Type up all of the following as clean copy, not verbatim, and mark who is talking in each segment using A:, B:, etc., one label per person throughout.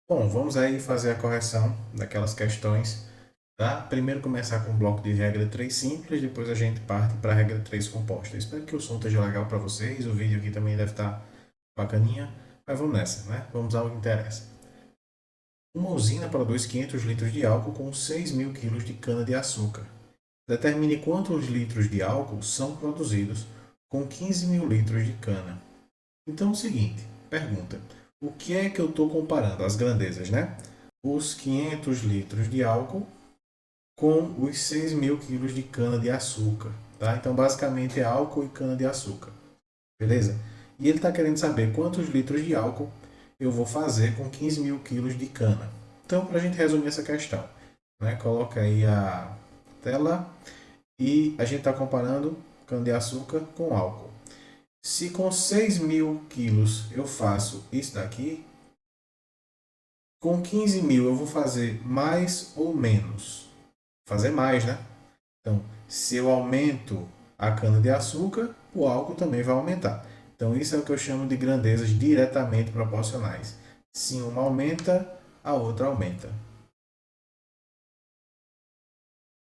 A: Bom, vamos aí fazer a correção daquelas questões, tá? Primeiro começar com o bloco de regra 3 simples, depois a gente parte para a regra 3 composta. Espero que o som esteja legal para vocês, o vídeo aqui também deve estar bacaninha, mas vamos nessa, né? Vamos ao que interessa. Uma usina produz 500 litros de álcool com 6.000 kg de cana-de-açúcar. Determine quantos litros de álcool são produzidos com 15.000 litros de cana. Então é o seguinte, pergunta, o que é que eu estou comparando? As grandezas, né? Os 500 litros de álcool com os 6.000 quilos de cana-de-açúcar. Tá? Então, basicamente, é álcool e cana-de-açúcar. Beleza? E ele está querendo saber quantos litros de álcool eu vou fazer com 15.000 quilos de cana. Então, para a gente resumir essa questão, né? Coloca aí a tela e a gente está comparando cana-de-açúcar com álcool. Se com 6.000 quilos eu faço isso daqui, com 15.000 eu vou fazer mais ou menos? Fazer mais, né? Então, se eu aumento a cana-de-açúcar, o álcool também vai aumentar. Então, isso é o que eu chamo de grandezas diretamente proporcionais. Se uma aumenta, a outra aumenta.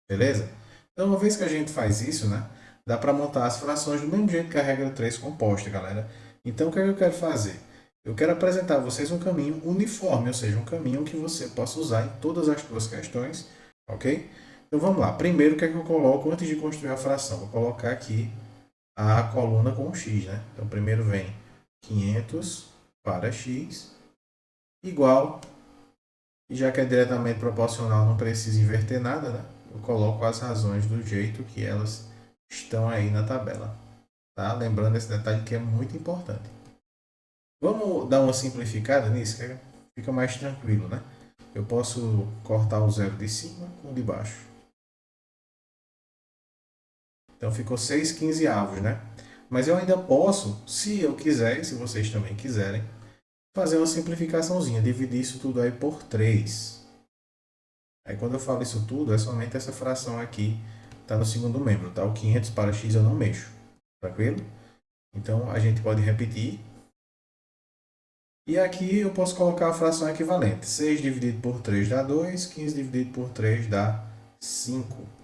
A: Beleza? Então, uma vez que a gente faz isso, né, dá para montar as frações do mesmo jeito que a regra 3 composta, galera. Então, o que é que eu quero fazer? Eu quero apresentar a vocês um caminho uniforme, ou seja, um caminho que você possa usar em todas as suas questões, ok? Então, vamos lá. Primeiro, o que é que eu coloco antes de construir a fração? Vou colocar aqui a coluna com x, né? Então, primeiro vem 500 para x igual, e já que é diretamente proporcional, não precisa inverter nada, né? Eu coloco as razões do jeito que elas estão aí na tabela. Tá? Lembrando esse detalhe que é muito importante. Vamos dar uma simplificada nisso, que fica mais tranquilo, né? Eu posso cortar o zero de cima com o de baixo. Então ficou 6/15, né? Mas eu ainda posso, se eu quiser, e se vocês também quiserem, fazer uma simplificaçãozinha, dividir isso tudo aí por 3. Aí quando eu falo isso tudo, é somente essa fração aqui, está no segundo membro, tá? O 500 para x eu não mexo, tranquilo? Então a gente pode repetir. E aqui eu posso colocar a fração equivalente. 6 dividido por 3 dá 2, 15 dividido por 3 dá 5.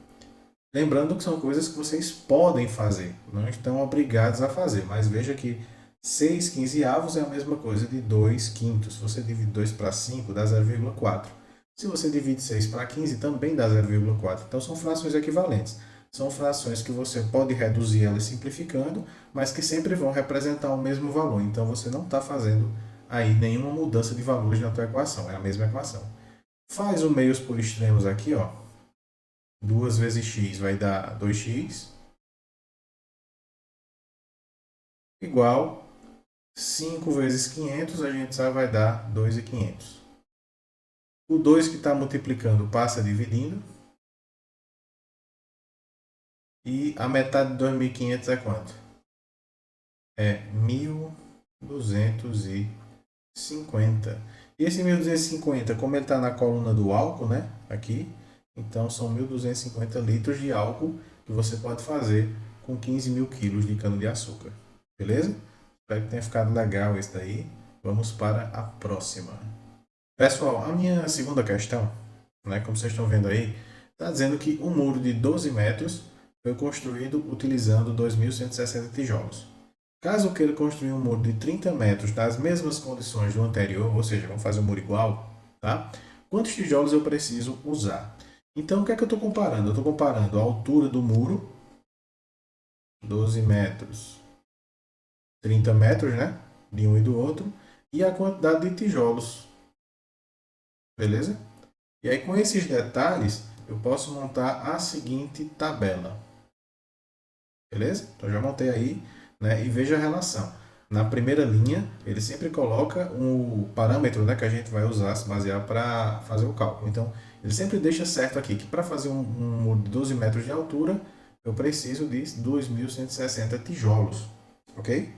A: Lembrando que são coisas que vocês podem fazer, não estão obrigados a fazer, mas veja que 6/15 é a mesma coisa de 2/5. Se você divide 2 para 5, dá 0,4. Se você divide 6 para 15, também dá 0,4. Então são frações equivalentes. São frações que você pode reduzir elas simplificando, mas que sempre vão representar o mesmo valor. Então você não está fazendo aí nenhuma mudança de valores na tua equação, é a mesma equação. Faz o meios por extremos aqui, ó. 2 vezes x vai dar 2x, igual 5 vezes 500, a gente sabe vai dar 2.500. O 2 que está multiplicando passa dividindo. E a metade de 2.500 é quanto? É 1.250. E esse 1.250, como ele está na coluna do álcool, né? Aqui, então são 1.250 litros de álcool que você pode fazer com 15.000 quilos de cana-de-açúcar. Beleza? Espero que tenha ficado legal esse daí. Vamos para a próxima. Pessoal, a minha segunda questão, né, como vocês estão vendo aí, está dizendo que um muro de 12 metros foi construído utilizando 2.160 tijolos. Caso eu queira construir um muro de 30 metros nas mesmas condições do anterior, ou seja, vamos fazer um muro igual, tá? Quantos tijolos eu preciso usar? Então, o que é que eu estou comparando? Eu estou comparando a altura do muro, 12 metros, 30 metros, né? De um e do outro, e a quantidade de tijolos, beleza? E aí, com esses detalhes, eu posso montar a seguinte tabela. Beleza? Então, já montei aí, né? E veja a relação. Na primeira linha, ele sempre coloca o parâmetro, né, que a gente vai usar, se basear para fazer o cálculo. Então, ele sempre deixa certo aqui que para fazer um muro de 12 metros de altura, eu preciso de 2.160 tijolos. Ok?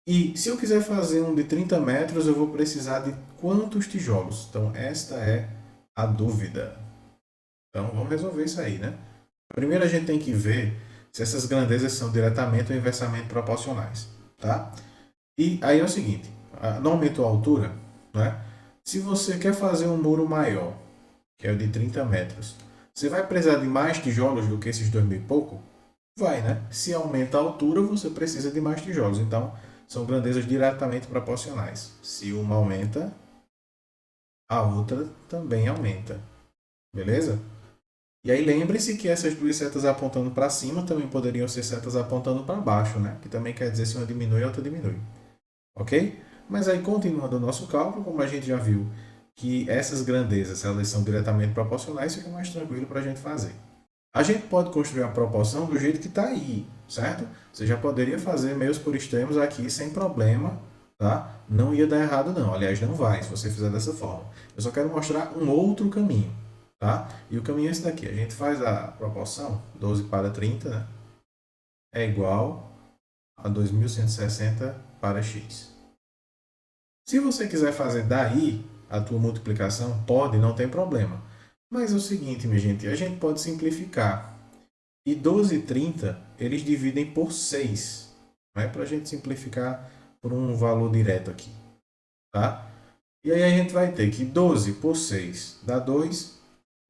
A: E se eu quiser fazer um de 30 metros, eu vou precisar de quantos tijolos? Então, esta é a dúvida. Então, vamos resolver isso aí, né? Primeiro, a gente tem que ver se essas grandezas são diretamente ou inversamente proporcionais, tá? E aí é o seguinte, não aumentou a altura, né? Se você quer fazer um muro maior, que é o de 30 metros, você vai precisar de mais tijolos do que esses 2.000 e pouco? Vai, né? Se aumenta a altura, você precisa de mais tijolos. Então, são grandezas diretamente proporcionais. Se uma aumenta, a outra também aumenta. Beleza? E aí lembre-se que essas duas setas apontando para cima também poderiam ser setas apontando para baixo, né? Que também quer dizer se uma diminui, a outra diminui. Ok? Mas aí, continuando o nosso cálculo, como a gente já viu que essas grandezas elas são diretamente proporcionais, fica mais tranquilo para a gente fazer. A gente pode construir a proporção do jeito que está aí, certo? Você já poderia fazer meios por extremos aqui sem problema, tá? Não ia dar errado não, aliás não vai se você fizer dessa forma. Eu só quero mostrar um outro caminho, tá? E o caminho é esse daqui, a gente faz a proporção 12 para 30, né? É igual a 2160 para x. Se você quiser fazer daí a tua multiplicação, pode, não tem problema. Mas é o seguinte, minha gente, a gente pode simplificar. E 12 e 30, eles dividem por 6. Né? Para a gente simplificar por um valor direto aqui. Tá? E aí a gente vai ter que 12 por 6 dá 2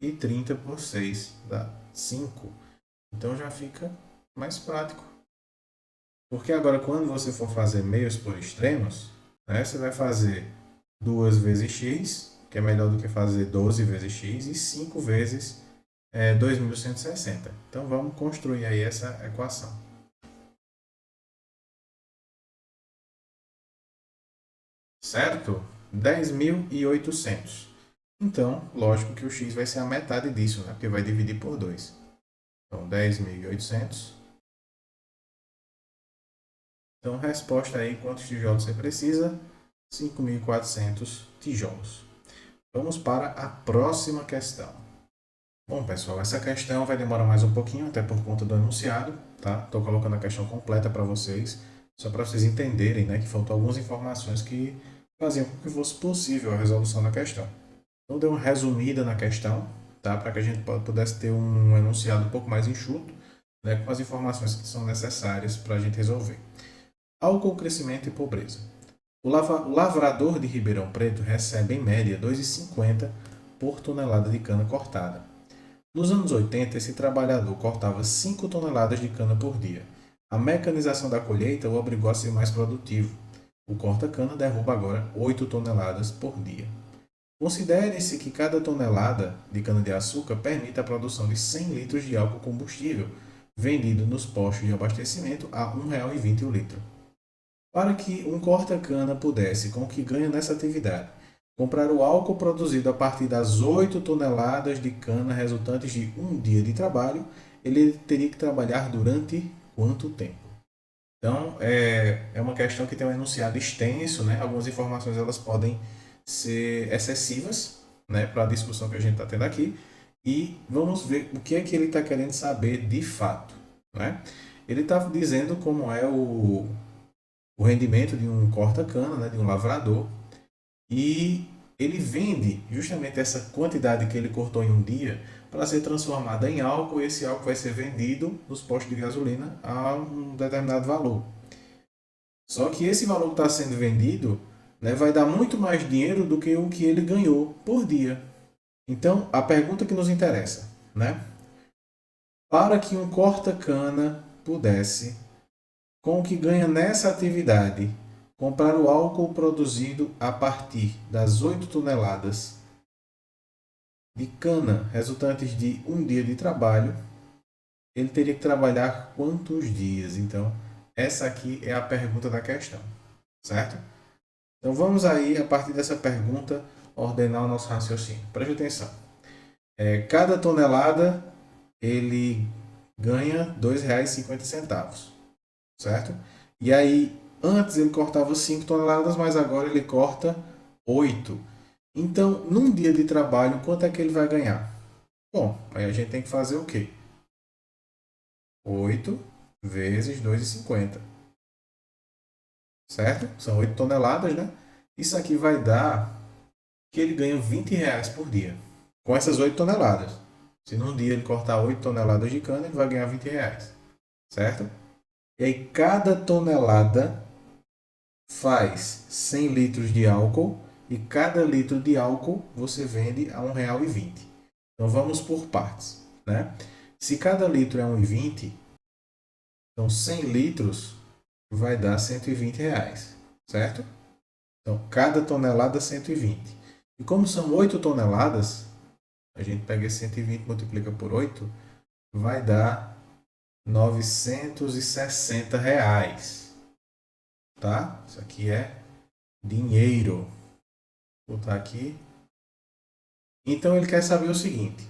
A: e 30 por 6 dá 5. Então já fica mais prático. Porque agora quando você for fazer meios por extremos, né, você vai fazer 2 vezes x, que é melhor do que fazer 12 vezes x, e 5 vezes 2160. Então vamos construir aí essa equação. Certo? 10.800. Então, lógico que o x vai ser a metade disso, né? Porque vai dividir por 2. Então, 10.800. Então, resposta aí, quantos tijolos você precisa? 5.400 tijolos. Vamos para a próxima questão. Bom, pessoal, essa questão vai demorar mais um pouquinho, até por conta do enunciado, tá? Estou colocando a questão completa para vocês, só para vocês entenderem, né, que faltam algumas informações que faziam com que fosse possível a resolução da questão. Então, dei uma resumida na questão, tá? Para que a gente pudesse ter um enunciado um pouco mais enxuto, né, com as informações que são necessárias para a gente resolver. Álcool, crescimento e pobreza. O lavrador de Ribeirão Preto recebe, em média, R$ 2,50 por tonelada de cana cortada. Nos anos 80, esse trabalhador cortava 5 toneladas de cana por dia. A mecanização da colheita o obrigou a ser mais produtivo. O corta-cana derruba agora 8 toneladas por dia. Considere-se que cada tonelada de cana-de-açúcar permite a produção de 100 litros de álcool combustível, vendido nos postos de abastecimento a R$ 1,20 o litro. Para que um corta-cana pudesse, com o que ganha nessa atividade, comprar o álcool produzido a partir das 8 toneladas de cana resultantes de um dia de trabalho, ele teria que trabalhar durante quanto tempo? Então, é uma questão que tem um enunciado extenso, né? Algumas informações elas podem ser excessivas, né, para a discussão que a gente está tendo aqui, e vamos ver o que é que ele está querendo saber de fato. Né? Ele está dizendo como é o rendimento de um corta-cana, né, de um lavrador, e ele vende justamente essa quantidade que ele cortou em um dia para ser transformada em álcool, e esse álcool vai ser vendido nos postos de gasolina a um determinado valor. Só que esse valor que está sendo vendido, né, vai dar muito mais dinheiro do que o que ele ganhou por dia. Então, a pergunta que nos interessa, né? Para que um corta-cana pudesse, com o que ganha nessa atividade, comprar o álcool produzido a partir das 8 toneladas de cana resultantes de um dia de trabalho, ele teria que trabalhar quantos dias? Então, essa aqui é a pergunta da questão, certo? Então, vamos aí, a partir dessa pergunta, ordenar o nosso raciocínio. Preste atenção. Cada tonelada, ele ganha R$ 2,50, certo? E aí, antes ele cortava 5 toneladas, mas agora ele corta 8. Então, num dia de trabalho, quanto é que ele vai ganhar? Bom, aí a gente tem que fazer o quê? 8 vezes 2,50. Certo? São 8 toneladas, né? Isso aqui vai dar que ele ganha R$ 20 por dia. Com essas 8 toneladas. Se num dia ele cortar 8 toneladas de cana, ele vai ganhar R$ 20. Certo? E aí cada tonelada faz 100 litros de álcool e cada litro de álcool você vende a R$ 1,20. Então vamos por partes, né? Se cada litro é R$ 1,20, então 100 litros vai dar R$ 120, certo? Então cada tonelada 120. E como são 8 toneladas, a gente pega esse 120 e multiplica por 8, vai dar R$ 960, tá? Isso aqui é dinheiro. Vou botar aqui. Então ele quer saber o seguinte: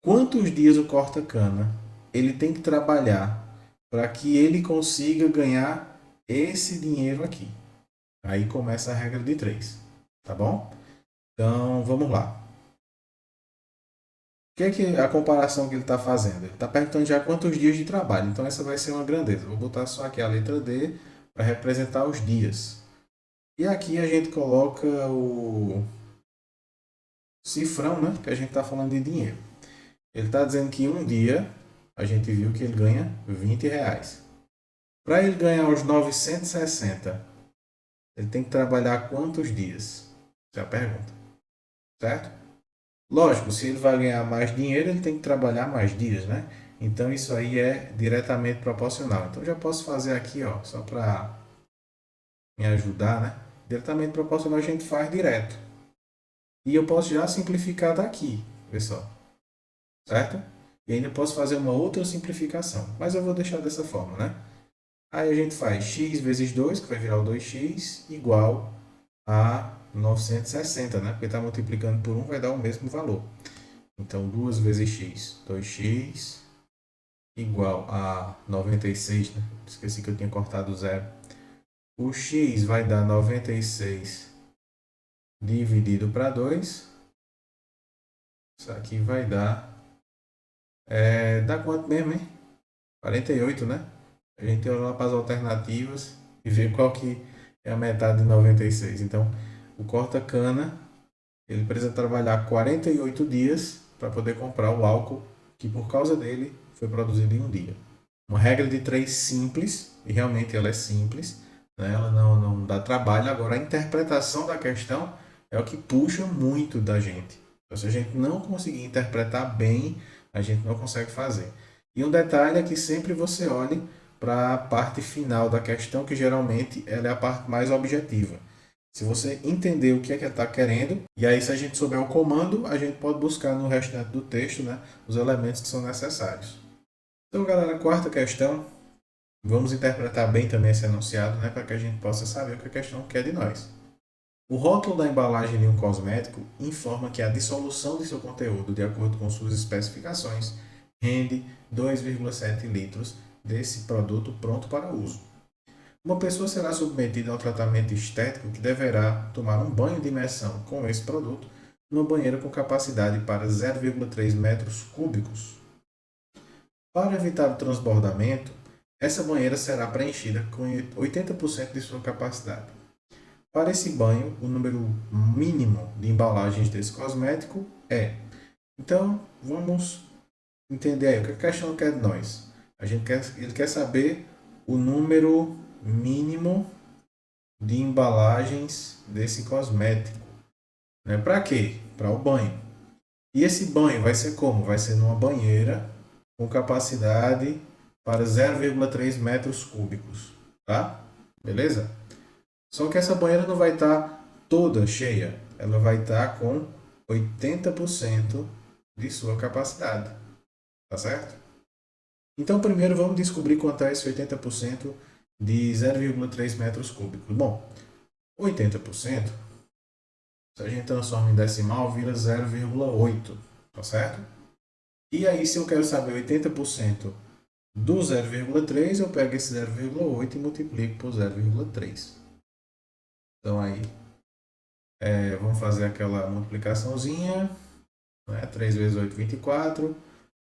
A: quantos dias o corta-cana ele tem que trabalhar para que ele consiga ganhar esse dinheiro aqui? Aí começa a regra de 3, tá bom? Então vamos lá. O que é que a comparação que ele está fazendo? Ele está perguntando já quantos dias de trabalho. Então essa vai ser uma grandeza. Vou botar só aqui a letra D para representar os dias. E aqui a gente coloca o cifrão, né? Que a gente está falando de dinheiro. Ele está dizendo que um dia a gente viu que ele ganha R$ 20. Para ele ganhar os 960, ele tem que trabalhar quantos dias? Essa é a pergunta, certo? Lógico, se ele vai ganhar mais dinheiro, ele tem que trabalhar mais dias, né? Então isso aí é diretamente proporcional. Então já posso fazer aqui, ó, só para me ajudar, né? Diretamente proporcional a gente faz direto. E eu posso já simplificar daqui, pessoal, certo? E ainda posso fazer uma outra simplificação, mas eu vou deixar dessa forma, né? Aí a gente faz x vezes 2, que vai virar o 2x, igual a 960, né? Porque está multiplicando por 1 vai dar o mesmo valor. Então 2 vezes x, 2x, igual a 96, né? Esqueci que eu tinha cortado o zero. O x vai dar 96 dividido para 2. Isso aqui vai dar... dá quanto mesmo, hein? 48, né? A gente olha lá para as alternativas e vê qual que é a metade de 96. Então, o corta-cana, ele precisa trabalhar 48 dias para poder comprar o álcool que, por causa dele, foi produzido em um dia. Uma regra de 3 simples, e realmente ela é simples, né? Ela não dá trabalho. Agora, a interpretação da questão é o que puxa muito da gente. Então, se a gente não conseguir interpretar bem, a gente não consegue fazer. E um detalhe é que sempre você olhe para a parte final da questão, que geralmente ela é a parte mais objetiva. Se você entender o que é que ele está querendo, e aí se a gente souber o comando, a gente pode buscar no restante do texto, né, os elementos que são necessários. Então, galera, quarta questão. Vamos interpretar bem também esse enunciado, né, para que a gente possa saber o que a questão quer de nós. O rótulo da embalagem de um cosmético informa que a dissolução de seu conteúdo, de acordo com suas especificações, rende 2,7 litros desse produto pronto para uso. Uma pessoa será submetida a um tratamento estético que deverá tomar um banho de imersão com esse produto numa banheira com capacidade para 0,3 metros cúbicos. Para evitar o transbordamento, essa banheira será preenchida com 80% de sua capacidade. Para esse banho, o número mínimo de embalagens desse cosmético é... Então, vamos entender aí o que a questão quer de nós. Ele quer saber o número mínimo de embalagens desse cosmético. Né? Para quê? Para o banho. E esse banho vai ser como? Vai ser numa banheira com capacidade para 0,3 metros cúbicos. Tá? Beleza? Só que essa banheira não vai estar toda cheia. Ela vai estar com 80% de sua capacidade. Tá certo? Então, primeiro vamos descobrir quanto é esse 80% de 0,3 metros cúbicos. Bom, 80%, se a gente transforma em decimal, vira 0,8, tá certo? E aí, se eu quero saber 80% do 0,3, eu pego esse 0,8 e multiplico por 0,3. Então, aí, vamos fazer aquela multiplicaçãozinha, né? 3 vezes 8, 24.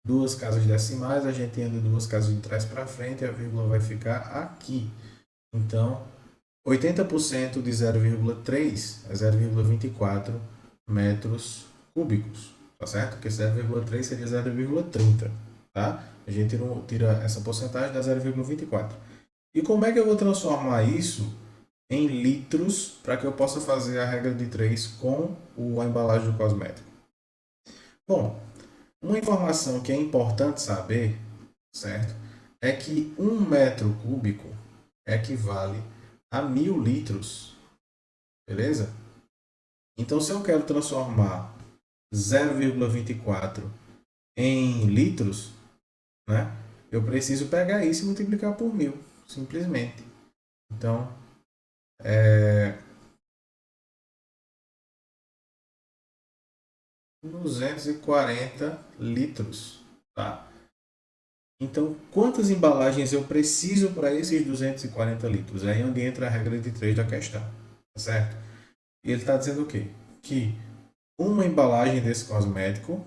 A: Duas casas decimais, a gente anda duas casas de trás para frente e a vírgula vai ficar aqui. Então, 80% de 0,3 é 0,24 metros cúbicos, tá certo? Porque 0,3 seria 0,30, tá? A gente tira essa porcentagem da 0,24. E como é que eu vou transformar isso em litros para que eu possa fazer a regra de 3 com a embalagem do cosmético? Bom, uma informação que é importante saber, certo? É que 1 metro cúbico equivale a 1000 litros, beleza? Então, se eu quero transformar 0,24 em litros, né? Eu preciso pegar isso e multiplicar por 1000, simplesmente. Então, 240 litros, tá? Então, quantas embalagens eu preciso para esses 240 litros? Aí é onde entra a regra de 3 da questão, tá certo? E ele está dizendo o quê? Que uma embalagem desse cosmético,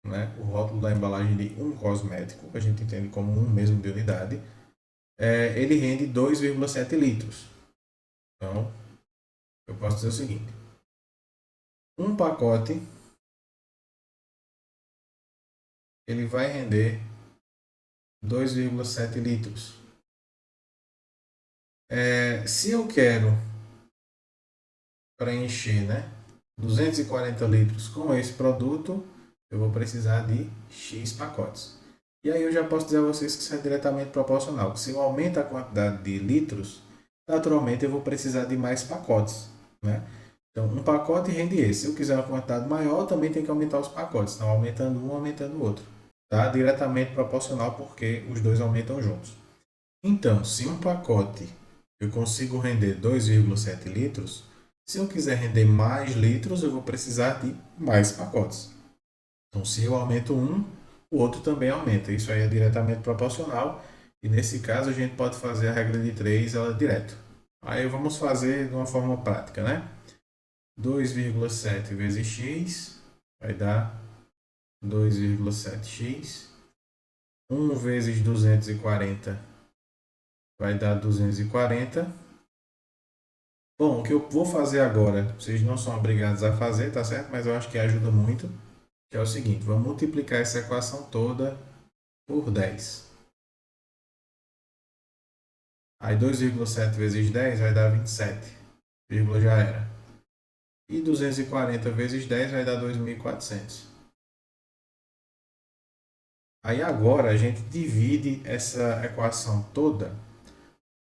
A: né, o rótulo da embalagem de um cosmético, que a gente entende como um mesmo de unidade, ele rende 2,7 litros. Então, eu posso dizer o seguinte: um pacote ele vai render 2,7 litros. Se eu quero preencher, né, 240 litros com esse produto, eu vou precisar de X pacotes. E aí eu já posso dizer a vocês que isso é diretamente proporcional. Se eu aumento a quantidade de litros, naturalmente eu vou precisar de mais pacotes, né? Então, um pacote rende esse. Se eu quiser uma quantidade maior, também tem que aumentar os pacotes. Então, aumentando um, aumentando o outro. Tá? Diretamente proporcional porque os dois aumentam juntos. Então, se um pacote eu consigo render 2,7 litros, se eu quiser render mais litros, eu vou precisar de mais pacotes. Então, se eu aumento um, o outro também aumenta. Isso aí é diretamente proporcional. E nesse caso, a gente pode fazer a regra de 3 ela direto. Aí vamos fazer de uma forma prática, né? 2,7 vezes x vai dar 2,7x. 1 vezes 240 vai dar 240. Bom, o que eu vou fazer agora, vocês não são obrigados a fazer, tá certo? Mas eu acho que ajuda muito, que é o seguinte: vamos multiplicar essa equação toda por 10. Aí 2,7 vezes 10 vai dar 27, vírgula já era. E 240 vezes 10 vai dar 2.400. Aí agora a gente divide essa equação toda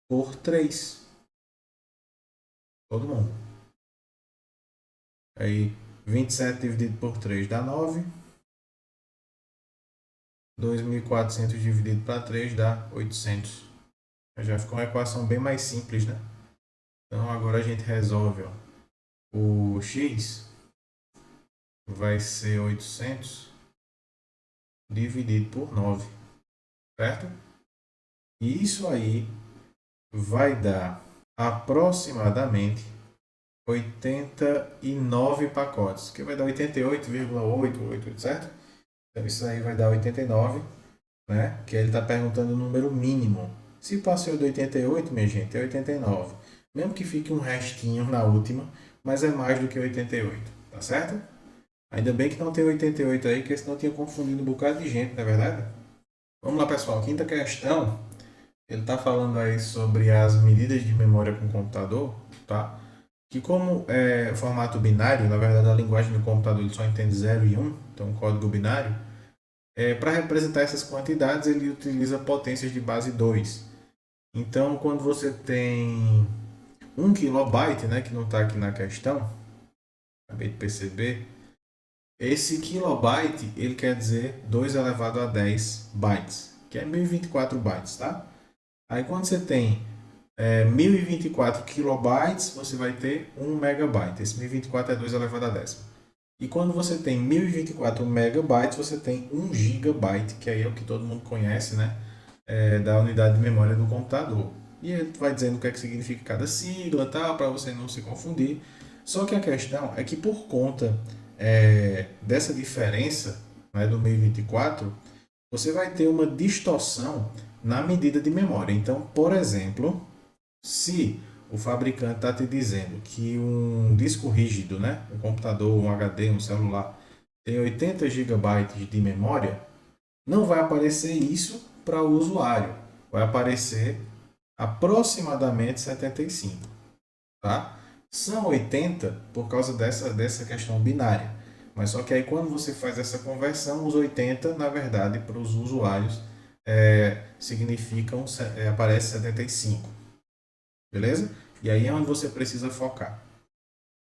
A: por 3. Todo mundo. Aí 27 dividido por 3 dá 9. 2.400 dividido para 3 dá 800. Já ficou uma equação bem mais simples, né? Então agora a gente resolve, ó. O x vai ser 800 dividido por 9, certo? E isso aí vai dar aproximadamente 89 pacotes, que vai dar 88,88, certo? Então isso aí vai dar 89, né? Que ele está perguntando o número mínimo. Se passou de 88, minha gente, é 89. Mesmo que fique um restinho na última, mas é mais do que 88, tá certo? Ainda bem que não tem 88 aí, porque senão tinha confundido um bocado de gente, não é verdade? Vamos lá, pessoal. Quinta questão. Ele está falando aí sobre as medidas de memória com o computador, tá? Que como é formato binário, na verdade a linguagem do computador ele só entende 0 e 1, então um código binário, para representar essas quantidades ele utiliza potências de base 2. Então quando você tem 1 kilobyte, né, que não está aqui na questão, acabei de perceber, esse kilobyte ele quer dizer 2 elevado a 10 bytes, que é 1024 bytes, tá? Aí quando você tem 1024 kilobytes, você vai ter 1 megabyte. Esse 1024 é 2 elevado a 10. E quando você tem 1024 megabytes, você tem 1 gigabyte, que aí é o que todo mundo conhece, né? Da unidade de memória do computador. E ele vai dizendo o que é que significa cada sigla, tal, para você não se confundir. Só que a questão é que por conta dessa diferença, né, do 1024, você vai ter uma distorção na medida de memória. Então, por exemplo, se o fabricante está te dizendo que um disco rígido, né, um computador, um HD, um celular, tem 80 GB de memória, não vai aparecer isso para o usuário. Vai aparecer aproximadamente 75. tá? São 80 por causa dessa questão binária. Mas só que aí quando você faz essa conversão, os 80, na verdade, para os usuários, significam, aparece 75. Beleza? E aí é onde você precisa focar.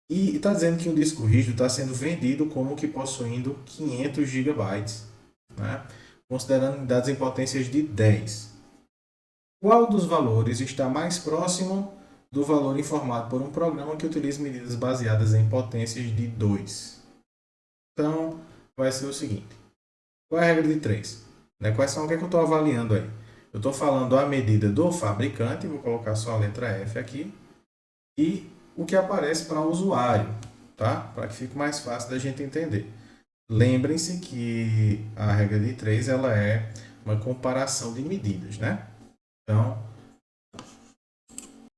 A: E está dizendo que um disco rígido está sendo vendido como que possuindo 500 gigabytes, né? Considerando unidades em potências de 10. Qual dos valores está mais próximo do valor informado por um programa que utiliza medidas baseadas em potências de 2? Então, vai ser o seguinte. Qual é a regra de 3? Né? Quais são o que, é que eu estou avaliando aí? Eu estou falando a medida do fabricante, vou colocar só a letra F aqui, e o que aparece para o usuário, tá? Para que fique mais fácil da gente entender. Lembrem-se que a regra de 3 ela é uma comparação de medidas, né? Então,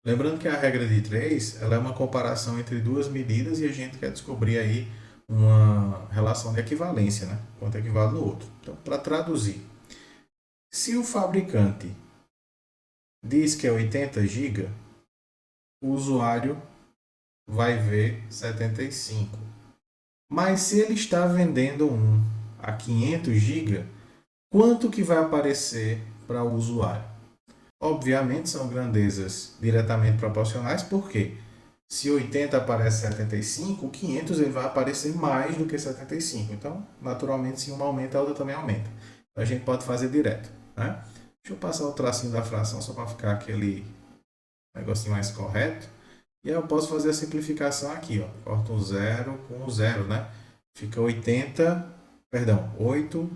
A: lembrando que a regra de 3 ela é uma comparação entre duas medidas e a gente quer descobrir aí uma relação de equivalência, né? Quanto equivale no outro. Então, para traduzir, se o fabricante diz que é 80 GB, o usuário vai ver 75. Mas se ele está vendendo um a 500 GB, quanto que vai aparecer para o usuário? Obviamente são grandezas diretamente proporcionais, porque se 80 aparece 75, o 500 ele vai aparecer mais do que 75. Então, naturalmente, se uma aumenta, a outra também aumenta. Então, a gente pode fazer direto, né? Deixa eu passar o tracinho da fração só para ficar aquele negocinho mais correto. E aí eu posso fazer a simplificação aqui, ó. Corto um zero com um zero, né? Fica 8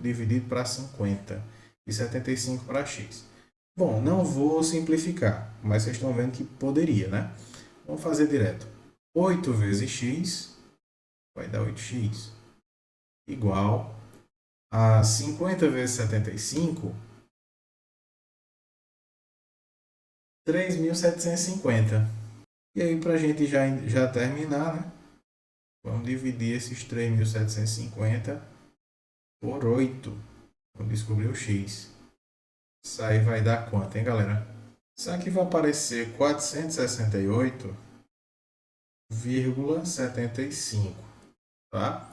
A: dividido para 50 e 75 para x. Bom, não vou simplificar, mas vocês estão vendo que poderia, né? Vamos fazer direto. 8 vezes x vai dar 8x igual a 50 vezes 75, 3.750. E aí, para a gente já terminar, né? Vamos dividir esses 3.750 por 8. Vamos descobrir o x. Isso aí vai dar quanto, hein, galera? Isso aqui vai aparecer 468,75, tá?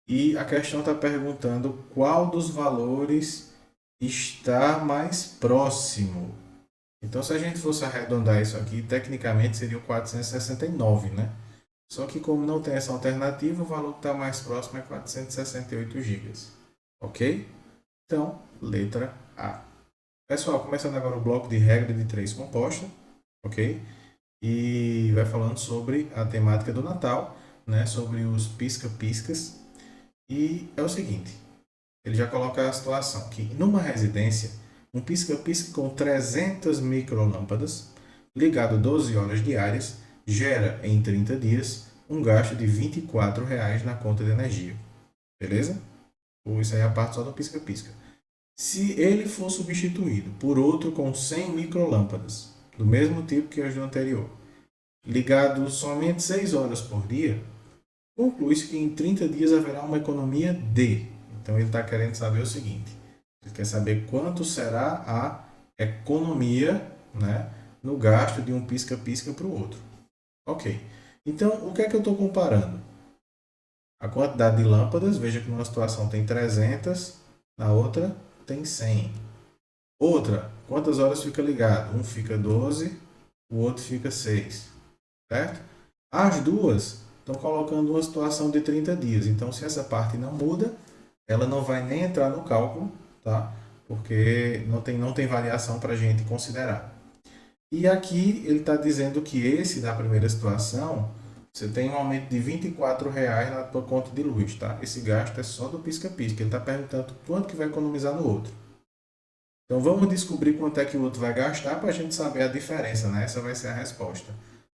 A: E a questão está perguntando qual dos valores está mais próximo. Então, se a gente fosse arredondar isso aqui, tecnicamente seria o 469, né? Só que como não tem essa alternativa, o valor que está mais próximo é 468 GB. Ok? Então, letra A. Pessoal, começando agora o bloco de regra de 3 composta, ok? E vai falando sobre a temática do Natal, né? Sobre os pisca-piscas. E é o seguinte, ele já coloca a situação que numa residência, um pisca-pisca com 300 microlâmpadas, ligado 12 horas diárias, gera em 30 dias um gasto de R$ 24 na conta de energia. Beleza? Ou isso aí é a parte só do pisca-pisca. Se ele for substituído por outro com 100 microlâmpadas, do mesmo tipo que as do anterior, ligado somente 6 horas por dia, conclui-se que em 30 dias haverá uma economia de. Então ele está querendo saber o seguinte: ele quer saber quanto será a economia, né, no gasto de um pisca-pisca para o outro. Ok. Então, o que é que eu estou comparando? A quantidade de lâmpadas, veja que numa situação tem 300, na outra tem 100. Outra, quantas horas fica ligado? Um fica 12, o outro fica 6. Certo? As duas estão colocando uma situação de 30 dias. Então, se essa parte não muda, ela não vai nem entrar no cálculo, tá? Porque não tem variação para a gente considerar. E aqui ele está dizendo que esse da primeira situação, você tem um aumento de R$ 24 na tua conta de luz, tá? Esse gasto é só do pisca-pisca. Ele está perguntando quanto que vai economizar no outro. Então vamos descobrir quanto é que o outro vai gastar para a gente saber a diferença, né? Essa vai ser a resposta.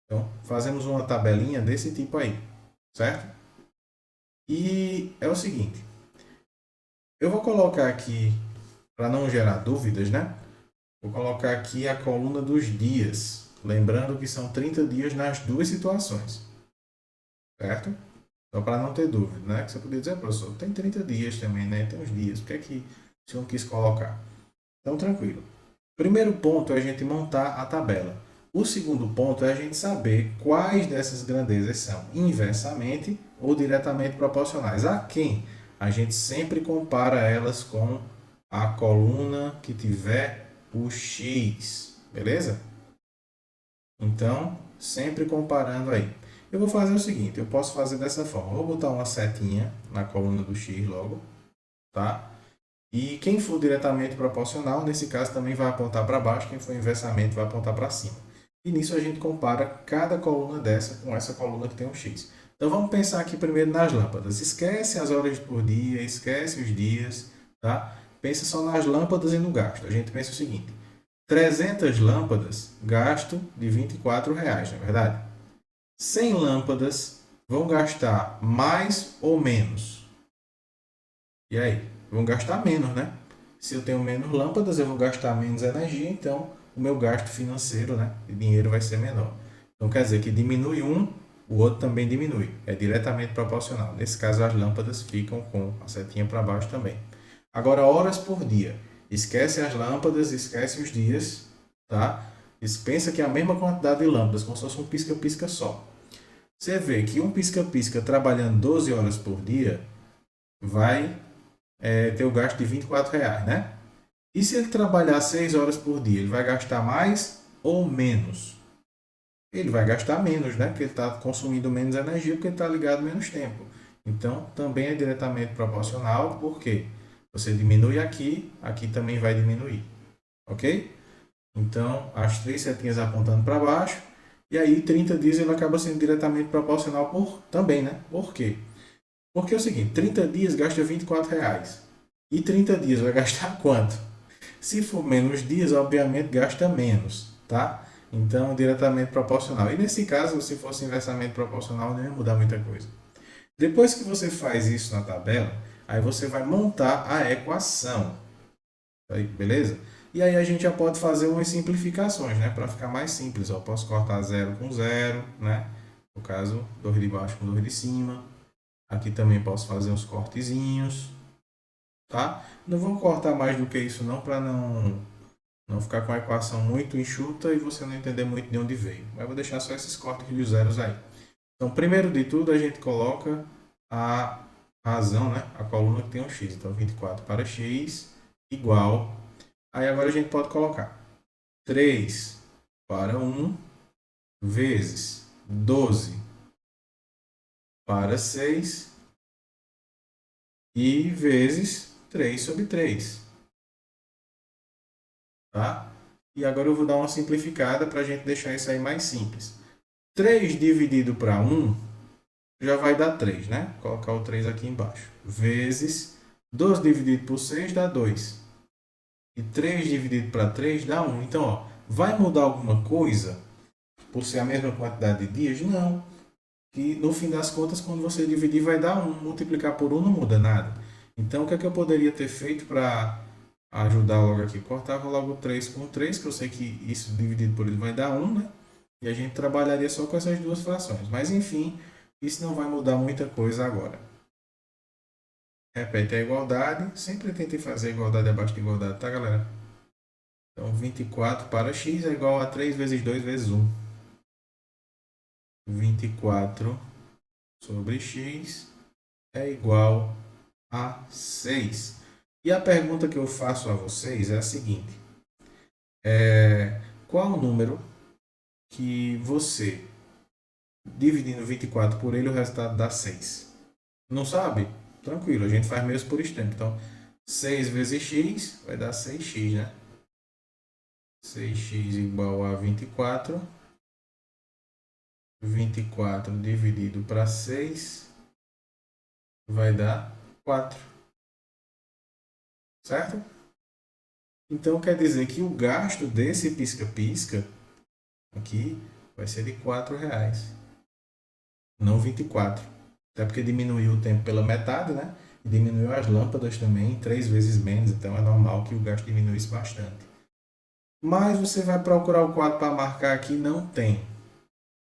A: Então fazemos uma tabelinha desse tipo aí, certo? E é o seguinte, eu vou colocar aqui, para não gerar dúvidas, né? Vou colocar aqui a coluna dos dias, lembrando que são 30 dias nas duas situações, certo? Só para não ter dúvida, né? Que você poderia dizer, professor, tem 30 dias também, né? Tem uns dias, por que é que o senhor não quis colocar? Então, tranquilo. Primeiro ponto é a gente montar a tabela. O segundo ponto é a gente saber quais dessas grandezas são inversamente ou diretamente proporcionais. A quem? A gente sempre compara elas com a coluna que tiver o x, beleza? Então, sempre comparando aí. Eu vou fazer o seguinte, eu posso fazer dessa forma. Eu vou botar uma setinha na coluna do x logo, tá? E quem for diretamente proporcional, nesse caso também vai apontar para baixo, quem for inversamente vai apontar para cima. E nisso a gente compara cada coluna dessa com essa coluna que tem um x. Então vamos pensar aqui primeiro nas lâmpadas. Esquece as horas por dia, esquece os dias, tá? Pensa só nas lâmpadas e no gasto. A gente pensa o seguinte, 300 lâmpadas, gasto de R$ 24, não é verdade? 100 lâmpadas vão gastar mais ou menos? E aí? Vão gastar menos, né? Se eu tenho menos lâmpadas, eu vou gastar menos energia, então o meu gasto financeiro, né, de dinheiro vai ser menor. Então quer dizer que diminui um, o outro também diminui. É diretamente proporcional. Nesse caso, as lâmpadas ficam com a setinha para baixo também. Agora, horas por dia. Esquece as lâmpadas, esquece os dias, tá? Pensa que é a mesma quantidade de lâmpadas, como se fosse um pisca-pisca só. Você vê que um pisca-pisca trabalhando 12 horas por dia vai ter o gasto de R$ 24, né? E se ele trabalhar 6 horas por dia, ele vai gastar mais ou menos? Ele vai gastar menos, né? Porque ele está consumindo menos energia, porque ele está ligado menos tempo. Então, também é diretamente proporcional, porque você diminui aqui, aqui também vai diminuir. Ok? Então, as três setinhas apontando para baixo. E aí, 30 dias ele acaba sendo diretamente proporcional também, né? Por quê? Porque é o seguinte, 30 dias gasta R$ 24. E 30 dias vai gastar quanto? Se for menos dias, obviamente gasta menos, tá? Então, diretamente proporcional. E nesse caso, se fosse inversamente proporcional, não ia mudar muita coisa. Depois que você faz isso na tabela, aí você vai montar a equação. Aí, beleza? E aí a gente já pode fazer umas simplificações, né? Para ficar mais simples. Eu posso cortar 0 com 0, né? No caso, 2 de baixo com 2 de cima. Aqui também posso fazer uns cortezinhos, tá? Não vou cortar mais do que isso não, para não ficar com a equação muito enxuta e você não entender muito de onde veio. Mas vou deixar só esses cortes de zeros aí. Então, primeiro de tudo, a gente coloca a razão, né? A coluna que tem um x. Então, 24 para x igual. Aí agora a gente pode colocar 3 para 1 vezes 12 para 6 e vezes 3 sobre 3. Tá? E agora eu vou dar uma simplificada para a gente deixar isso aí mais simples. 3 dividido para 1 já vai dar 3, né? Vou colocar o 3 aqui embaixo. Vezes 12 dividido por 6 dá 2. E 3 dividido para 3 dá 1. Então, ó, vai mudar alguma coisa por ser a mesma quantidade de dias? Não. E no fim das contas, quando você dividir, vai dar 1. Multiplicar por 1 não muda nada. Então, o que é que eu poderia ter feito para ajudar logo aqui? Cortava logo 3 com 3, que eu sei que isso dividido por ele vai dar 1, né? E a gente trabalharia só com essas duas frações. Mas, enfim, isso não vai mudar muita coisa agora. Repete a igualdade. Sempre tentei fazer igualdade abaixo de igualdade, tá, galera? Então, 24 para x é igual a 3 vezes 2 vezes 1. 24 sobre x é igual a 6. E a pergunta que eu faço a vocês é a seguinte. Qual o número que você, dividindo 24 por ele, o resultado dá 6? Não sabe? Tranquilo, a gente faz mesmo por extremo. Então, 6 vezes x vai dar 6x, né? 6x igual a 24. 24 dividido para 6 vai dar 4. Certo? Então, quer dizer que o gasto desse pisca-pisca aqui vai ser de R$ 4, não 24. Até porque diminuiu o tempo pela metade, né? E diminuiu as lâmpadas também 3 vezes menos, então é normal que o gasto diminuísse bastante. Mas você vai procurar o quadro para marcar aqui, não tem.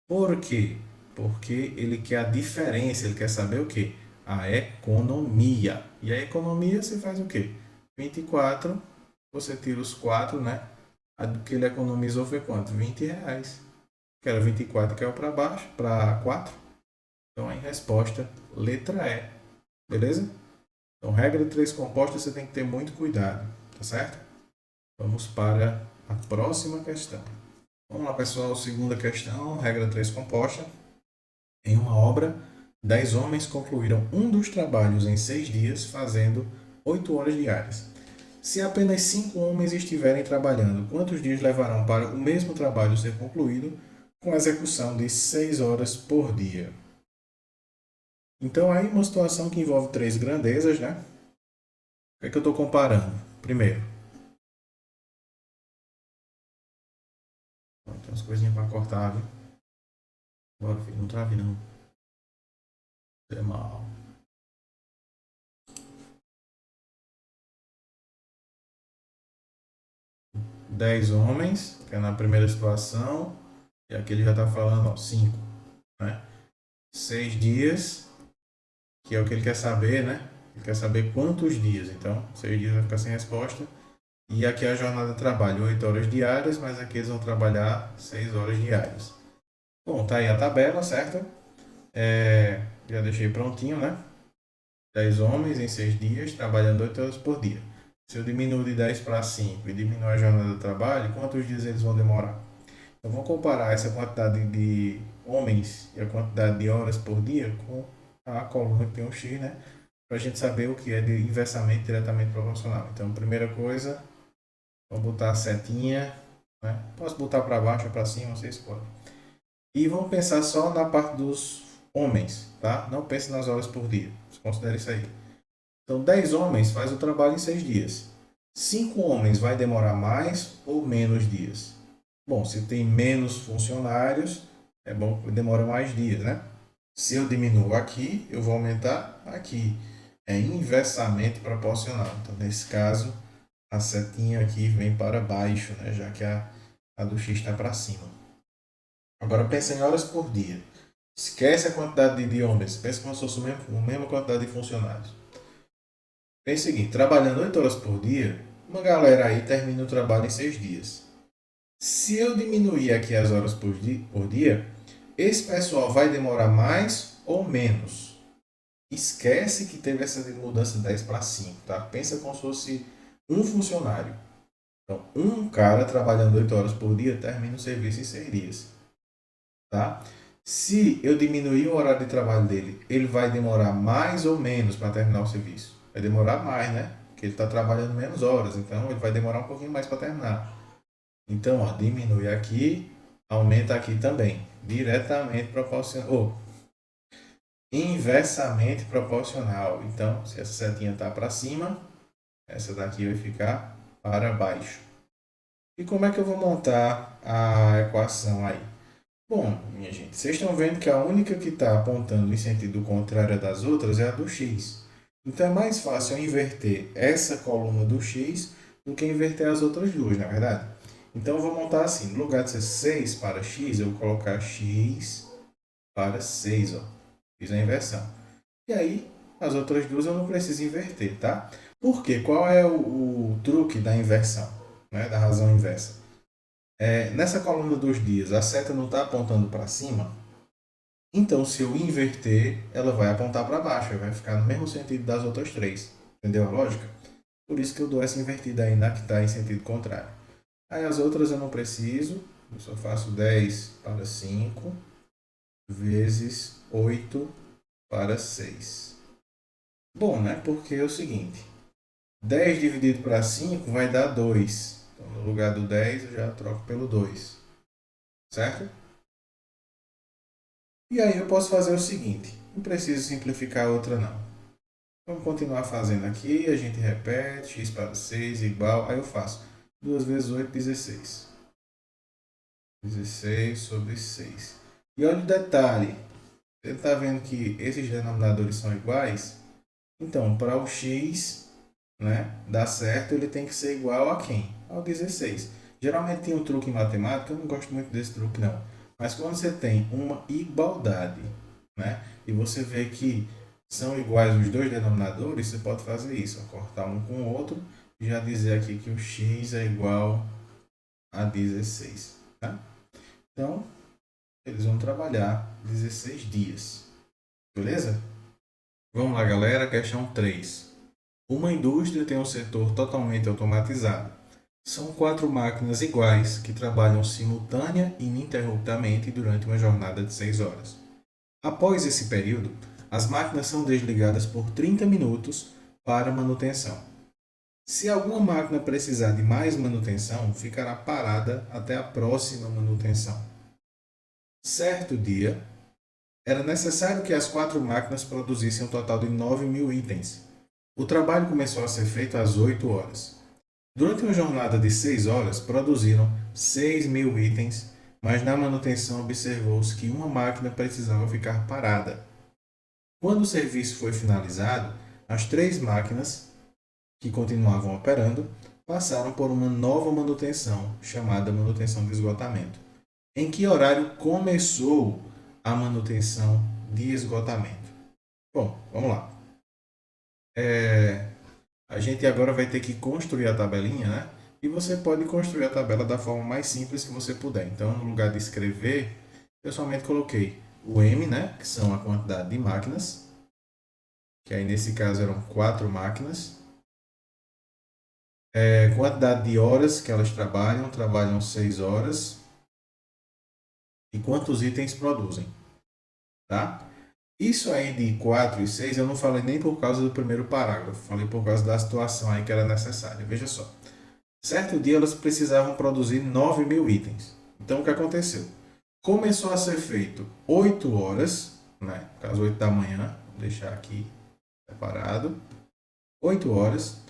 A: Por quê? Porque ele quer a diferença, ele quer saber o quê? A economia. E a economia você faz o quê? 24, você tira os 4, né? A do que ele economizou foi quanto? R$ 20. Que era 24 que é para baixo, para 4. Então, em resposta, letra E. Beleza? Então, regra de 3 compostas, você tem que ter muito cuidado. Tá certo? Vamos para a próxima questão. Vamos lá, pessoal. Segunda questão, regra 3 composta. Em uma obra, 10 homens concluíram um dos trabalhos em 6 dias, fazendo 8 horas diárias. Se apenas 5 homens estiverem trabalhando, quantos dias levarão para o mesmo trabalho ser concluído com a execução de 6 horas por dia? Então, aí uma situação que envolve 3 grandezas, né? O que é que eu estou comparando? Primeiro, tem umas coisinhas para cortar, viu? Bora, filho, não trave não. É mal. 10 homens, que é na primeira situação, e aqui ele já está falando, ó, 5, né? 6 dias, que é o que ele quer saber, né? Ele quer saber quantos dias, então 6 dias vai ficar sem resposta. E aqui é a jornada de trabalho, 8 horas diárias, mas aqui eles vão trabalhar 6 horas diárias. Bom, tá aí a tabela, certo? Já deixei prontinho, né? 10 homens em 6 dias, trabalhando 8 horas por dia. Se eu diminuo de 10 para 5 e diminuo a jornada de trabalho, quantos dias eles vão demorar? Então, vamos comparar essa quantidade de homens e a quantidade de horas por dia com a coluna que tem um X, né? Para a gente saber o que é de inversamente diretamente proporcional. Então, primeira coisa, vamos botar a setinha, né? Posso botar para baixo ou para cima, você escolhe. E vamos pensar só na parte dos homens, tá? Não pense nas horas por dia. Considere isso aí. Então, 10 homens faz o trabalho em 6 dias. 5 homens vai demorar mais ou menos dias? Bom, se tem menos funcionários, é bom que demora mais dias, né? Se eu diminuo aqui, eu vou aumentar aqui. É inversamente proporcional. Então, nesse caso, a setinha aqui vem para baixo, né? Já que a do X está para cima. Agora, pensa em horas por dia. Esquece a quantidade de homens. Pensa como se fosse a mesma quantidade de funcionários. Pensa o seguinte, trabalhando 8 horas por dia, uma galera aí termina o trabalho em 6 dias. Se eu diminuir aqui as horas por dia, esse pessoal vai demorar mais ou menos? Esquece que teve essa mudança de 10 para 5, tá? Pensa como se fosse um funcionário. Então, um cara trabalhando 8 horas por dia termina o serviço em 6 dias, tá? Se eu diminuir o horário de trabalho dele, ele vai demorar mais ou menos para terminar o serviço? Vai demorar mais, né? Porque ele está trabalhando menos horas, então ele vai demorar um pouquinho mais para terminar. Então, ó, diminui aqui, aumenta aqui também. Diretamente proporcional. Ou inversamente proporcional. Então, se essa setinha está para cima, essa daqui vai ficar para baixo. E como é que eu vou montar a equação aí? Bom, minha gente, vocês estão vendo que a única que está apontando em sentido contrário das outras é a do x. Então é mais fácil eu inverter essa coluna do x do que inverter as outras duas, não é verdade? Então eu vou montar assim, no lugar de ser 6 para x, eu vou colocar x para 6, ó. Fiz a inversão. E aí, as outras duas eu não preciso inverter, tá? Por quê? Qual é o truque da inversão, né? Da razão inversa? Nessa coluna dos dias, a seta não está apontando para cima, então se eu inverter, ela vai apontar para baixo, vai ficar no mesmo sentido das outras três. Entendeu a lógica? Por isso que eu dou essa invertida aí na que está em sentido contrário. Aí as outras eu não preciso, eu só faço 10 para 5 vezes 8 para 6. Bom, né? Porque é o seguinte, 10 dividido para 5 vai dar 2. Então, no lugar do 10, eu já troco pelo 2. Certo? E aí eu posso fazer o seguinte, não preciso simplificar a outra não. Vamos continuar fazendo aqui, a gente repete, x para 6 igual, aí eu faço 2 vezes 8, 16. 16 sobre 6. E olha o detalhe, você está vendo que esses denominadores são iguais? Então, para o x, né, dar certo, ele tem que ser igual a quem? Ao 16. Geralmente tem um truque em matemática, eu não gosto muito desse truque não. Mas quando você tem uma igualdade, né, e você vê que são iguais os dois denominadores, você pode fazer isso, cortar um com o outro e já dizer aqui que o x é igual a 16. Tá? Então, eles vão trabalhar 16 dias. Beleza? Vamos lá, galera. Questão 3. Uma indústria tem um setor totalmente automatizado. São 4 máquinas iguais que trabalham simultânea e ininterruptamente durante uma jornada de 6 horas. Após esse período, as máquinas são desligadas por 30 minutos para manutenção. Se alguma máquina precisar de mais manutenção, ficará parada até a próxima manutenção. Certo dia, era necessário que as 4 máquinas produzissem um total de 9.000 itens. O trabalho começou a ser feito às 8 horas. Durante uma jornada de 6 horas, produziram 6.000 itens, mas na manutenção observou-se que uma máquina precisava ficar parada. Quando o serviço foi finalizado, as 3 máquinas que continuavam operando passaram por uma nova manutenção, chamada manutenção de esgotamento. Em que horário começou a manutenção de esgotamento? Bom, vamos lá. A gente agora vai ter que construir a tabelinha, né? E você pode construir a tabela da forma mais simples que você puder. Então, no lugar de escrever, eu somente coloquei o M, né? Que são a quantidade de máquinas. Que aí, nesse caso, eram 4 máquinas. Quantidade de horas que elas trabalham 6 horas. E quantos itens produzem, tá? Isso aí de 4 e 6 eu não falei nem por causa do primeiro parágrafo, falei por causa da situação aí que era necessária. Veja só. Certo dia elas precisavam produzir 9.000 itens. Então o que aconteceu? Começou a ser feito 8 horas, né? No caso 8 da manhã, vou deixar aqui separado. 8 horas.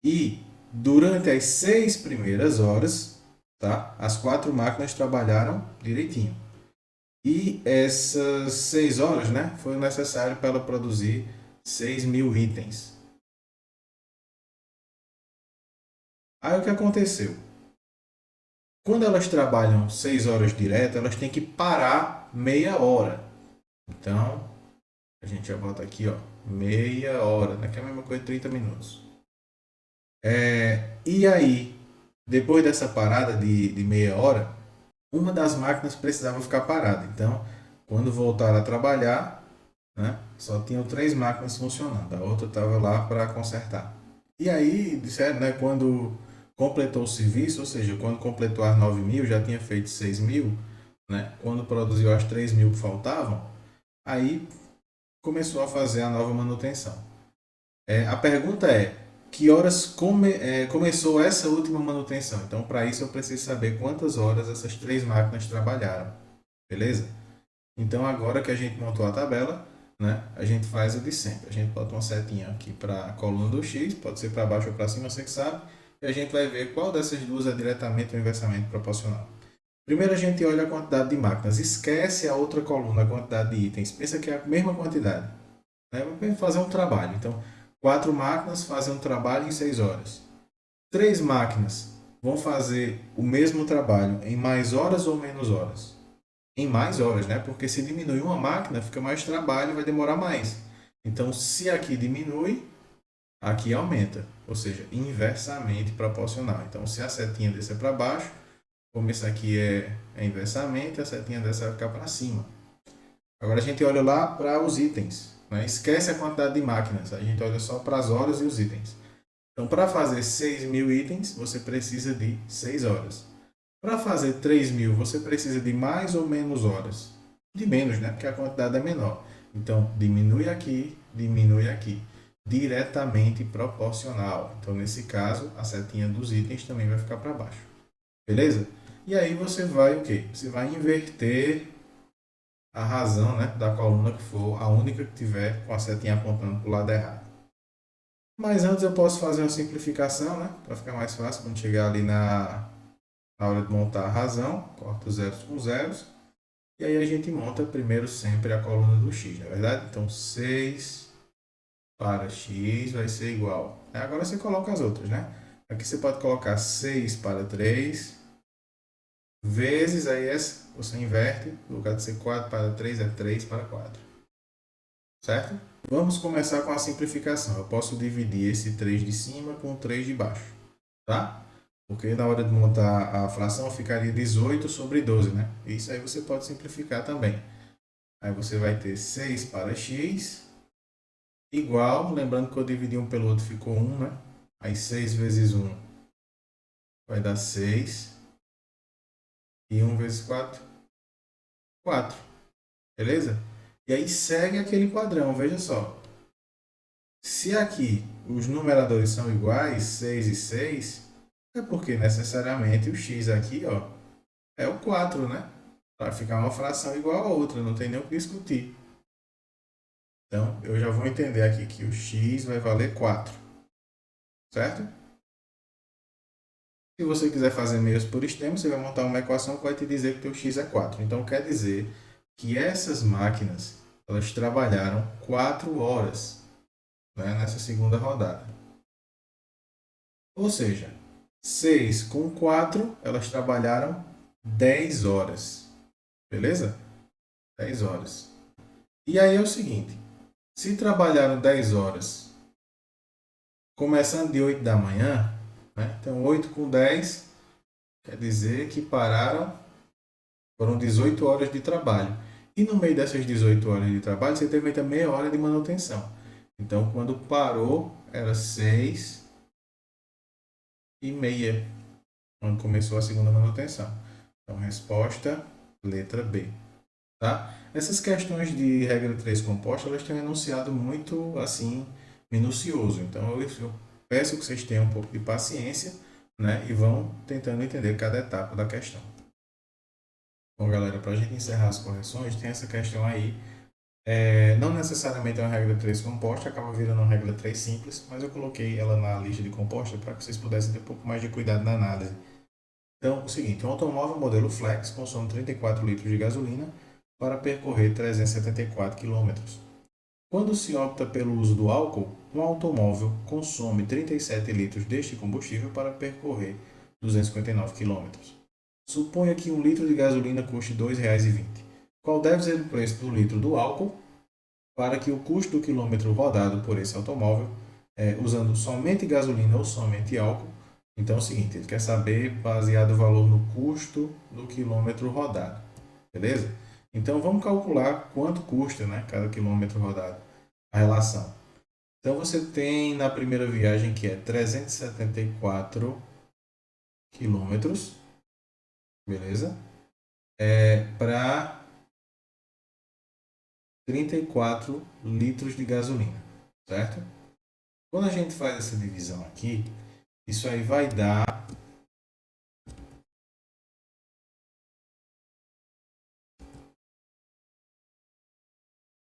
A: E durante as 6 primeiras horas, tá? As 4 máquinas trabalharam direitinho. E essas 6 horas, né? Foi necessário para ela produzir 6.000 itens. Aí o que aconteceu? Quando elas trabalham 6 horas direto, elas têm que parar meia hora. Então, a gente já bota aqui, ó, meia hora, né? Que é a mesma coisa de 30 minutos. E aí, depois dessa parada de meia hora, uma das máquinas precisava ficar parada. Então, quando voltaram a trabalhar, né, só tinham 3 máquinas funcionando. A outra estava lá para consertar. E aí, disseram, né, quando completou o serviço, ou seja, quando completou as 9.000, já tinha feito 6.000, né? Quando produziu as 3.000 que faltavam, aí começou a fazer a nova manutenção. A pergunta é, que horas começou essa última manutenção? Então, para isso eu preciso saber quantas horas essas 3 máquinas trabalharam, beleza? Então, agora que a gente montou a tabela, né, a gente faz a de sempre. A gente bota uma setinha aqui para a coluna do X, pode ser para baixo ou para cima, você que sabe. E a gente vai ver qual dessas duas é diretamente ou inversamente proporcional. Primeiro a gente olha a quantidade de máquinas. Esquece a outra coluna, a quantidade de itens. Pensa que é a mesma quantidade. Vamos fazer um trabalho. Então, 4 máquinas fazem um trabalho em 6 horas. 3 máquinas vão fazer o mesmo trabalho em mais horas ou menos horas? Em mais horas, né? Porque se diminui uma máquina, fica mais trabalho e vai demorar mais. Então, se aqui diminui, aqui aumenta. Ou seja, inversamente proporcional. Então, se a setinha descer para baixo, como isso aqui é inversamente, a setinha dessa vai ficar para cima. Agora a gente olha lá para os itens. Né? Esquece a quantidade de máquinas. A gente olha só para as horas e os itens. Então, para fazer 6.000 itens, você precisa de 6 horas. Para fazer 3.000, você precisa de mais ou menos horas? De menos, né? Porque a quantidade é menor. Então, diminui aqui, diretamente proporcional. Então, nesse caso, a setinha dos itens também vai ficar para baixo. Beleza? E aí você vai o quê? Você vai inverter a razão, né, da coluna que for a única que tiver com a setinha apontando para o lado errado. Mas antes eu posso fazer uma simplificação, né? Para ficar mais fácil quando chegar ali na hora de montar a razão. Corta os zeros com zeros. E aí a gente monta primeiro sempre a coluna do x, não é verdade? Então 6 para x vai ser igual. Agora você coloca as outras, né? Aqui você pode colocar 6 para 3 vezes, aí essa você inverte. No lugar de ser 4 para 3 é 3 para 4. Certo? Vamos começar com a simplificação. Eu posso dividir esse 3 de cima com o 3 de baixo. Tá? Porque na hora de montar a fração ficaria 18 sobre 12, né? Isso aí você pode simplificar também. Aí você vai ter 6 para x igual, lembrando que eu dividi um pelo outro ficou 1, né? Aí 6 vezes 1 vai dar 6. E 1 vezes 4, 4. Beleza? E aí segue aquele padrão, veja só. Se aqui os numeradores são iguais, 6 e 6, é porque necessariamente o x aqui, ó, é o 4, né? Para ficar uma fração igual a outra, não tem nem o que discutir. Então, eu já vou entender aqui que o x vai valer 4, certo? Se você quiser fazer meios por extremo, você vai montar uma equação que vai te dizer que o teu x é 4. Então, quer dizer que essas máquinas, elas trabalharam 4 horas, né, nessa segunda rodada. Ou seja, 6 com 4, elas trabalharam 10 horas. Beleza? 10 horas. E aí é o seguinte, se trabalharam 10 horas, começando de 8 da manhã, né? Então 8 com 10 quer dizer que foram 18 horas de trabalho. E no meio dessas 18 horas de trabalho, você teve ainda meia hora de manutenção. Então, quando parou, era 6 e meia, quando começou a segunda manutenção. Então, resposta, letra B. Tá? Essas questões de regra 3 composta, elas têm um enunciado muito, assim, minucioso. Então, eu peço que vocês tenham um pouco de paciência, né? E vão tentando entender cada etapa da questão. Bom, galera, para a gente encerrar as correções, tem essa questão aí. Não necessariamente é uma regra 3 composta, acaba virando uma regra 3 simples, mas eu coloquei ela na lista de composta para que vocês pudessem ter um pouco mais de cuidado na análise. Então, o seguinte, um automóvel modelo Flex consome 34 litros de gasolina para percorrer 374 km. Quando se opta pelo uso do álcool, um automóvel consome 37 litros deste combustível para percorrer 259 km. Suponha que 1 litro de gasolina custe R$ 2,20. Qual deve ser o preço do litro do álcool para que o custo do quilômetro rodado por esse automóvel, usando somente gasolina ou somente álcool? Então é o seguinte, ele quer saber baseado o valor no custo do quilômetro rodado, beleza? Então vamos calcular quanto custa, né, cada quilômetro rodado, a relação. Então você tem na primeira viagem que é 374 quilômetros, beleza? Para 34 litros de gasolina, certo? Quando a gente faz essa divisão aqui, isso aí vai dar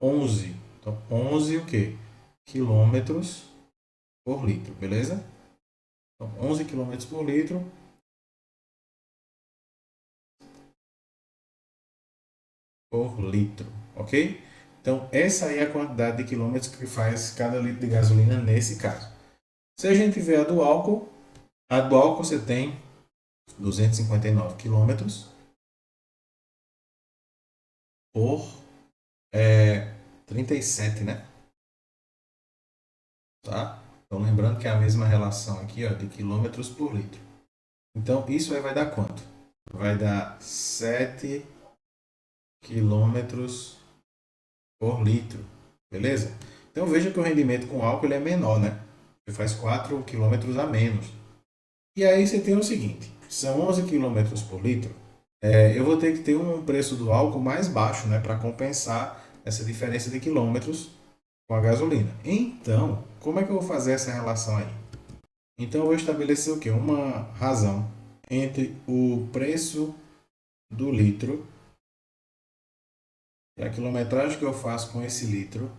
A: 11. Então, 11 o quê? Quilômetros por litro, beleza? Então, 11 quilômetros por litro ok? Então, essa aí é a quantidade de quilômetros que faz cada litro de gasolina nesse caso. Se a gente vê a do álcool você tem 259 quilômetros por 37, né? Tá? Então, lembrando que é a mesma relação aqui, ó, de quilômetros por litro. Então, isso aí vai dar quanto? Vai dar 7 quilômetros por litro, beleza? Então, veja que o rendimento com álcool ele é menor, né? Você faz 4 quilômetros a menos. E aí você tem o seguinte, são 11 quilômetros por litro. Eu vou ter que ter um preço do álcool mais baixo, né? Para compensar essa diferença de quilômetros com a gasolina. Então, como é que eu vou fazer essa relação aí? Então, eu vou estabelecer o quê? Uma razão entre o preço do litro e a quilometragem que eu faço com esse litro,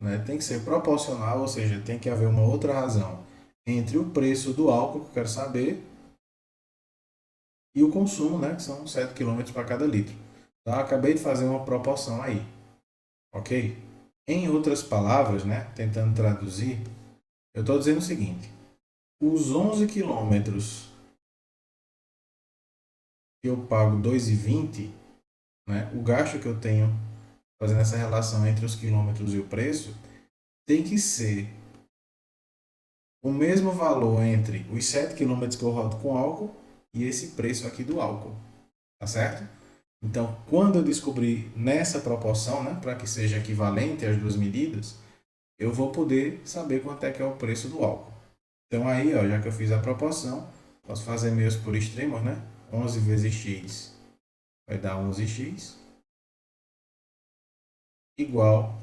A: né? Tem que ser proporcional, ou seja, tem que haver uma outra razão entre o preço do álcool que eu quero saber e o consumo, né? Que são 7 km para cada litro. Tá? Acabei de fazer uma proporção aí, ok? Em outras palavras, né? Tentando traduzir, eu estou dizendo o seguinte: os 11 quilômetros que eu pago 2,20, né? O gasto que eu tenho fazendo essa relação entre os quilômetros e o preço tem que ser o mesmo valor entre os 7 km que eu rodo com álcool e esse preço aqui do álcool, tá certo? Então, quando eu descobrir nessa proporção, né, para que seja equivalente às duas medidas, eu vou poder saber quanto é que é o preço do álcool. Então aí, ó, já que eu fiz a proporção, posso fazer meus por extremos, né? 11 vezes x vai dar 11x igual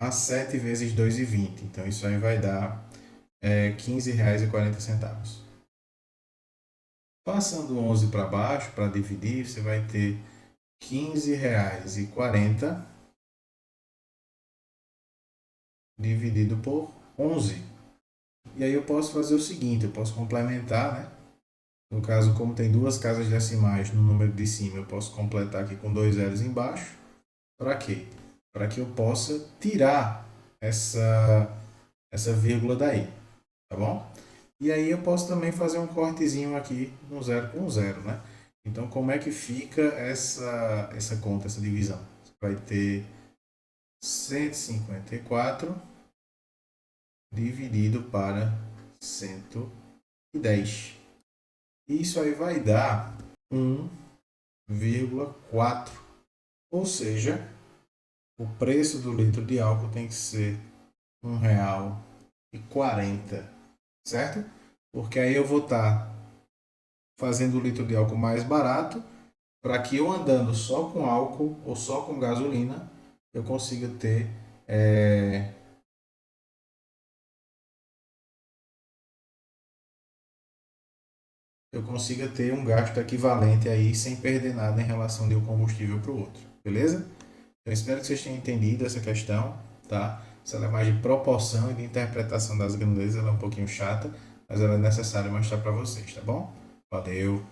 A: a 7 vezes 2,20. Então isso aí vai dar R$ 15,40. Passando o 11 para baixo, para dividir, você vai ter R$ 15,40 dividido por 11. E aí eu posso fazer o seguinte, eu posso complementar, né? No caso, como tem duas casas decimais no número de cima, eu posso completar aqui com 2 zeros embaixo. Para quê? Para que eu possa tirar essa vírgula daí, tá bom? E aí eu posso também fazer um cortezinho aqui no 0 com 0, né? Então, como é que fica essa conta, essa divisão? Você vai ter 154 dividido para 110. Isso aí vai dar 1,4. Ou seja, o preço do litro de álcool tem que ser R$ 1,40, certo? Porque aí eu vou estar fazendo o litro de álcool mais barato, para que eu andando só com álcool ou só com gasolina, eu consiga ter um gasto equivalente aí sem perder nada em relação de um combustível para o outro, beleza? Eu espero que vocês tenham entendido essa questão, tá? Se ela é mais de proporção e de interpretação das grandezas, ela é um pouquinho chata, mas ela é necessária mostrar para vocês, tá bom? Valeu!